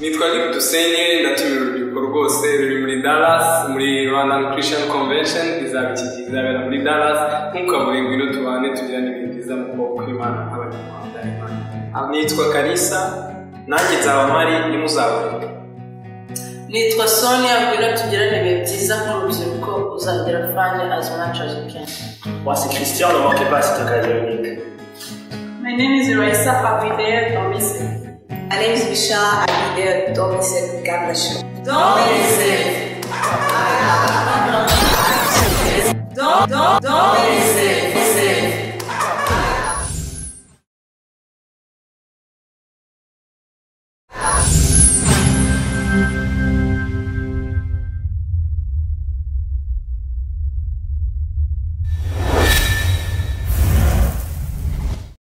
nitwa Luke Dusenge ndatumira urubyiruko rwose ruri muri Dallas muri Rwandan Christian Convention izabera muri Dallas ntukabure ngwino tubane tugirane ibintu byiza mu kuboko kw'Imana nk'abanyarwanda. Nitwa Kalisa nanjye nzaba mari nimuzabone. Nitwa Sonia ngwino tugirane ibintu byiza nk'urubyiruko uzagera fanye as much as you can. Moi c'est Christian, ne manquez pas cette occasion unique. My name is Raisa Abideh Domise. My name is Michelle Abideh Domise. God bless you. Domise. Domise.